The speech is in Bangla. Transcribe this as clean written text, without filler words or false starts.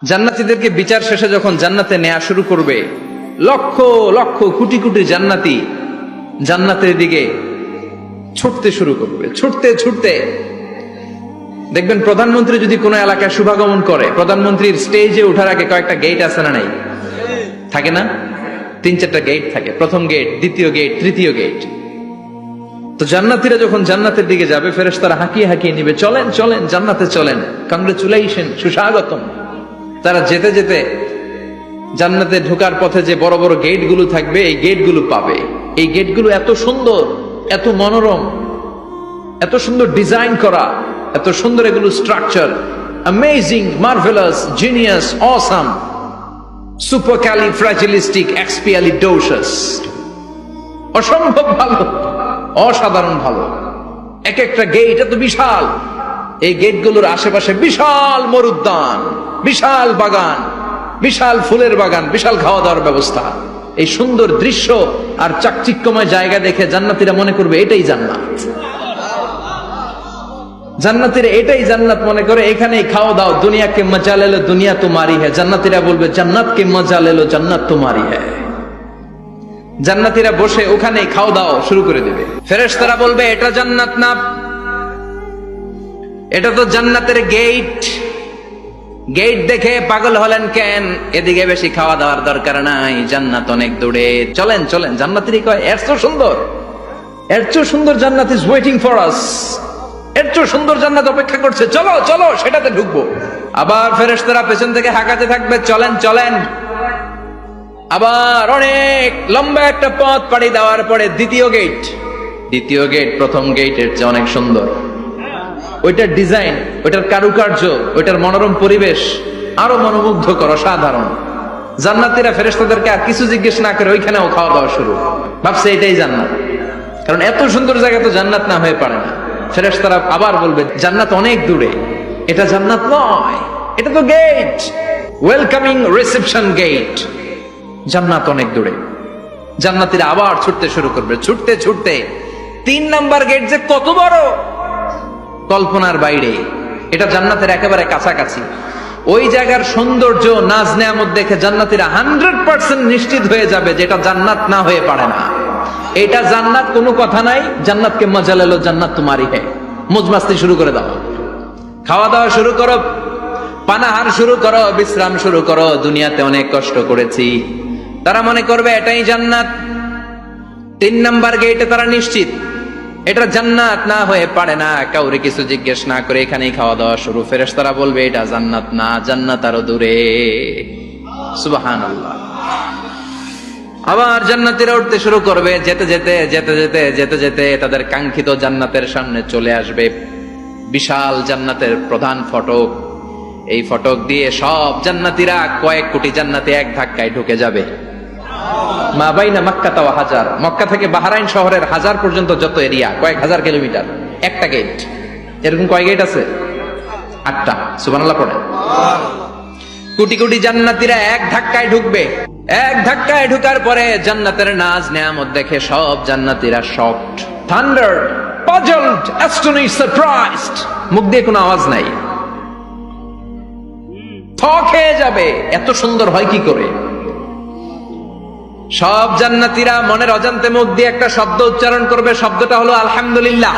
জান্নাতীদেরকে বিচার শেষে যখন জান্নাতে নেওয়া শুরু করবে, লক্ষ লক্ষ কোটি কোটি জান্নাতি জান্নাতের দিকে ছুটতে শুরু করবে। ছুটতে ছুটতে দেখবেন প্রধানমন্ত্রী যদি কোনো এলাকায় শুভাগমন করে, প্রধানমন্ত্রীর স্টেজে ওঠার আগে কয়েকটা গেট আছে না নাই? থাকে না? 3-4টা গেট থাকে। প্রথম গেট, দ্বিতীয় গেট, তৃতীয় গেট। তো জান্নাতীরা যখন জান্নাতের দিকে যাবে, ফেরেশতারা হাঁকিয়ে হাঁকিয়ে নিবে, চলেন চলেন জান্নাতে চলেন, কংগ্রেচুলেশন, সুস্বাগতম। তারা যেতে যেতে জান্নাতে ঢোকার পথে যে বড় বড় গেট গুলো থাকবে, এই গেট গুলো পাবে। এই গেট গুলো এত সুন্দর, এত মনোরম, এত সুন্দর ডিজাইন করা, এত সুন্দর এগুলো structure, amazing, marvellous, genius, awesome, supercalifragilisticexpialidocious, অসম্ভব ভালো, অসাধারণ ভালো। এক একটা গেট এত বিশাল। এই গেটগুলোর আশেপাশে বিশাল মরুদ্যান, বিশাল বাগান, বিশাল ফুলের বাগান, বিশাল খাওয়া দাওয়ার ব্যবস্থা। এই সুন্দর দৃশ্য আর চাকচিক্যময় জায়গা দেখে জান্নাতীরা মনে করবে এটাই জান্নাত। জান্নাতীরা এটাই জান্নাত মনে করে, এখানেই খাওয়া দাও। দুনিয়া কে মজা লে লো, দুনিয়া তোমারি হ্যায়। জান্নাতীরা বলবে জান্নাত কে মজা লে লো, জান্নাত তোমারি হ্যায়। জান্নাতীরা বসে ওখানেই খাওয়া দাও শুরু করে দেবে। ফেরেশতারা বলবে এটা জান্নাত না, এটা তো জান্নাতের গেট। গেট দেখে পাগল হলেন কেন? এদিকে বেশি খাওয়া দাওয়ার দরকার নাই, জান্নাত অনেক দূরে। চলেন চলেন। জান্নাতীরা কয় এর চেয়ে সুন্দর, এর চেয়ে সুন্দর জান্নাত ইজ ওয়েটিং ফর আস। এর চেয়ে সুন্দর জান্নাত অপেক্ষা করছে, চলো চলো সেটাতে ঢুকবো। আবার ফেরেশতারা পেছন থেকে হাঁকাতে থাকবে, চলেন চলেন। আবার অনেক লম্বা একটা পথ পাড়ি দেওয়ার পরে দ্বিতীয় গেট। দ্বিতীয় গেট প্রথম গেটের চেয়ে অনেক সুন্দর। ওইটার ডিজাইন, ওইটার কারুকার্য, ওইটার মনোরম পরিবেশ আরো মনোমুগ্ধকর, অসাধারণ। জান্নাতীরা ফেরেশতাদেরকে আর কিছু জিজ্ঞেস না করে ওইখানেও খাওয়া দাওয়া শুরু। ভাবছে এটাই জান্নাত, কারণ এত সুন্দর জায়গা তো জান্নাত না হয়ে পারে না। ফেরেশতারা আবার বলবে জান্নাত অনেক দূরে, এটা জান্নাত নয়, এটা তো গেট, ওয়েলকামিং রিসেপশন গেট। জান্নাত অনেক দূরে। জান্নাতীরা আবার ছুটতে শুরু করবে। ছুটতে ছুটতে 3 নাম্বার গেট যে কত বড়, কল্পনার বাইরে। এটা জান্নাতের একেবারে কাছাকাছি। ওই জায়গার সৌন্দর্য, নাজ নেয়ামত দেখে জান্নাতীরা 100% নিশ্চিত হয়ে যাবে যে এটা জান্নাত না হয়ে পারে না। এটা জান্নাত, কোনো কথা নাই। জান্নাতকে মজা লেলো, জান্নাত তোমারই হ্যায়। মজমাস্তি শুরু করে দাও, খাওয়া দাওয়া শুরু করো, পানাহার শুরু করো, বিশ্রাম শুরু করো। দুনিয়াতে অনেক কষ্ট করেছি। তারা মনে করবে এটাই জান্নাত। 3 নাম্বার গেটে তারা নিশ্চিত এটা জান্নাত না হয়ে পারে না। কাউরে কিছু জিজ্ঞেস না করে এখানেই খাওয়া দাওয়া শুরু। ফেরেশতারা বলবে এটা জান্নাত না, জান্নাত আরো দূরে। সুবহানাল্লাহ। আবার জান্নাতীরা উঠতে শুরু করবে। যেতে যেতে যেতে যেতে যেতে যেতে তাদের কাঙ্ক্ষিত জান্নাতের সামনে চলে আসবে। বিশাল জান্নাতের প্রধান ফটক। এই ফটক দিয়ে সব জান্নাতীরা, কয়েক কোটি জান্নাতি এক ধাক্কায় ঢুকে যাবে। মা বাইনা মক্কা ওয়া হাজার, মক্কা থেকে বাহরাইন শহরের হাজার পর্যন্ত যত এরিয়া, কয়েক হাজার কিলোমিটার, একটা গেট। এরকম কয় গেট আছে? 8টা। সুবহানাল্লাহ পড়েন। কোটি কোটি জান্নাতীরা এক ধাক্কায় ঢুকবে। এক ধাক্কায় ঢুকার পরে জান্নাতের নাজ নেয়ামত দেখে সব জান্নাতীরা শকড, থান্ডার্ড, পাজলড, অ্যাস্টনিশড, সারপ্রাইজড। মুখ দিয়ে কোনো আওয়াজ নাই, থক হয়ে যাবে। এত সুন্দর হয় কি করে? সব জান্নাতীরা মনের অজান্তে মুখ দিয়ে একটা শব্দ উচ্চারণ করবে। শব্দটা হলো আলহামদুলিল্লাহ।